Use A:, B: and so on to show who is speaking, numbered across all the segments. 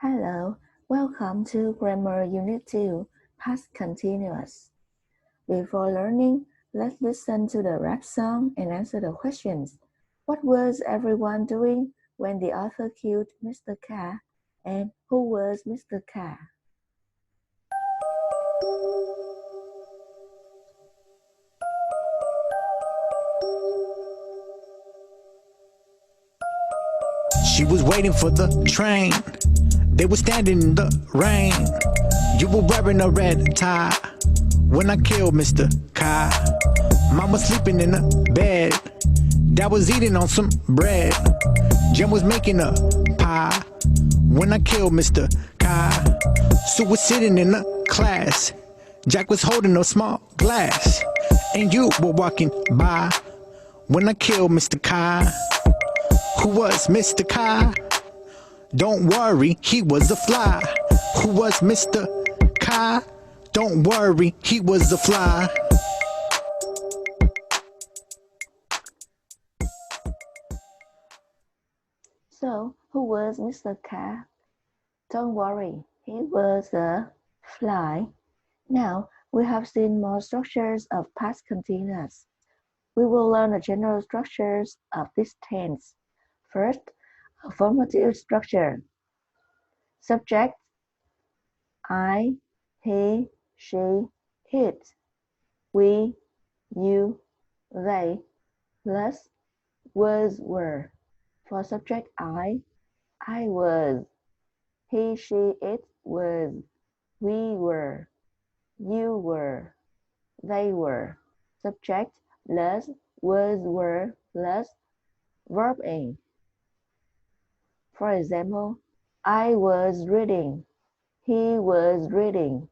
A: Hello, welcome to Grammar Unit 2, Past Continuous. Before learning, let's listen to the rap song and answer the questions. What was everyone doing when the author killed Mr. K? And who was Mr. K?
B: She was waiting for the train. They were standing in the rain. You were wearing a red tie when I killed Mr. Kai. Mama sleeping in the bed. Dad was eating on some bread. Jim was making a pie when I killed Mr. Kai. Sue was sitting in the class. Jack was holding a small glass. And you were walking by when I killed Mr. Kai. Who was Mr. Kai? Don't worry, he was a fly. Who was Mr. Kai? Don't worry, he was a fly.
A: So, who was Mr. K? Don't worry, he was a fly. Now, we have seen more structures of past continuous. We will learn the general structures of this tense. First, a formative structure. Subject, I, he, she, it, we, you, they, plus was, were. For subject I was. He, she, it was. We were. You were. They were. Subject plus was, were plus verb in. For example, I was reading. He was reading.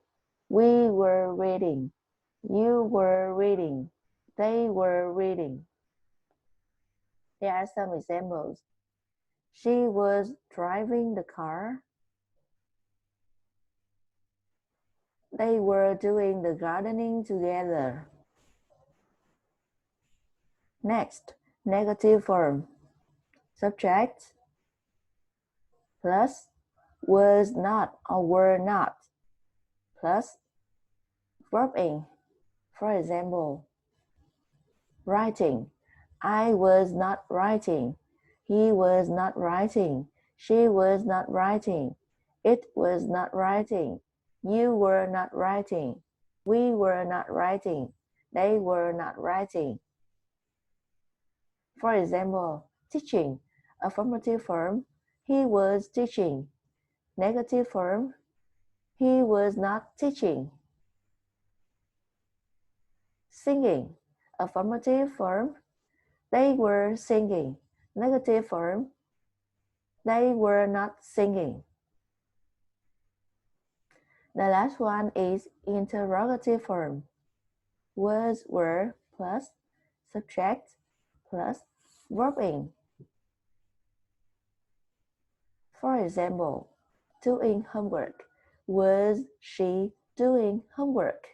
A: We were reading. You were reading. They were reading. There are some examples. She was driving the car. They were doing the gardening together. Next, negative form. Subject plus was not or were not plus verb in. For example, writing. I was not writing. He was not writing. She was not writing. It was not writing. You were not writing. We were not writing. They were not writing. For example, teaching. Affirmative form. He was teaching. Negative form. He was not teaching. Singing. Affirmative form. They were singing. Negative form. They were not singing. The last one is interrogative form. Was, were plus subject plus verb in. For example, doing homework. Was she doing homework?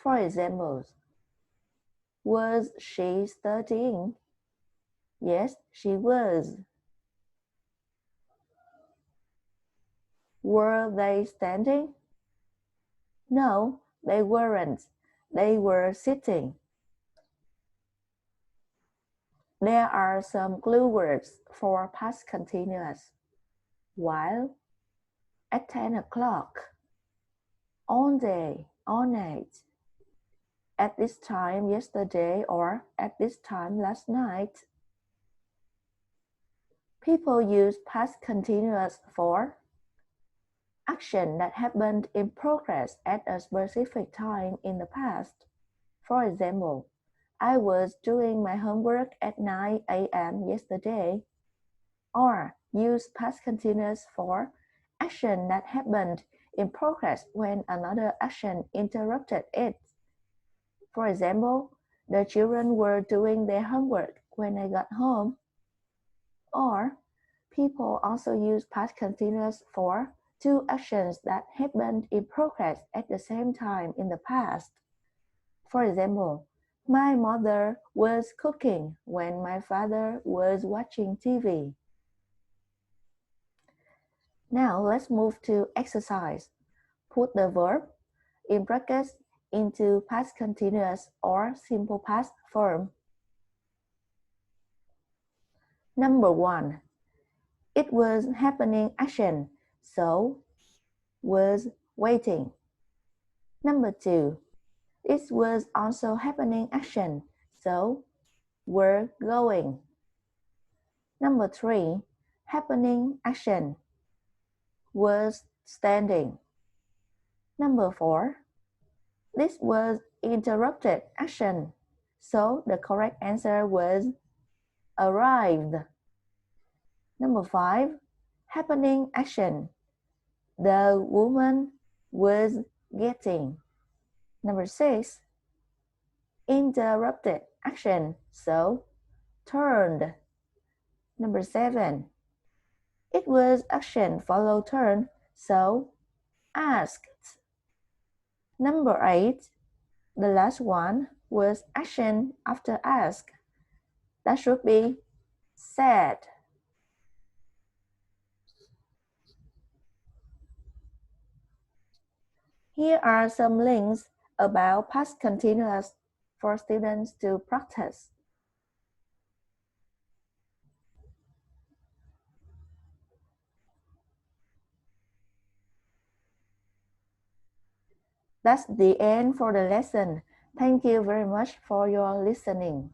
A: For examples, was she studying? Yes, she was. Were they standing? No, they weren't. They were sitting. There are some clue words for past continuous. While, at 10 o'clock, all day, all night, at this time yesterday or at this time last night. People use past continuous for action that happened in progress at a specific time in the past. For example, I was doing my homework at 9 a.m. yesterday. Or use past continuous for action that happened in progress when another action interrupted it. For example, the children were doing their homework when I got home. Or people also use past continuous for two actions that happened in progress at the same time in the past. For example, my mother was cooking when my father was watching TV. Now let's move to exercise. Put the verb in brackets into past continuous or simple past form. Number 1. It was happening action, so was waiting. Number 2. It was also happening action, so were going. Number 3. Happening action was standing. Number 4. This was interrupted action, so the correct answer was arrived. Number 5. Happening action. The woman was getting. Number 6. Interrupted action, so turned. Number 7. It was action follow turn, so asked. Number 8. The last one was action after ask. That should be said. Here are some links about past continuous for students to practice. That's the end for the lesson. Thank you very much for your listening.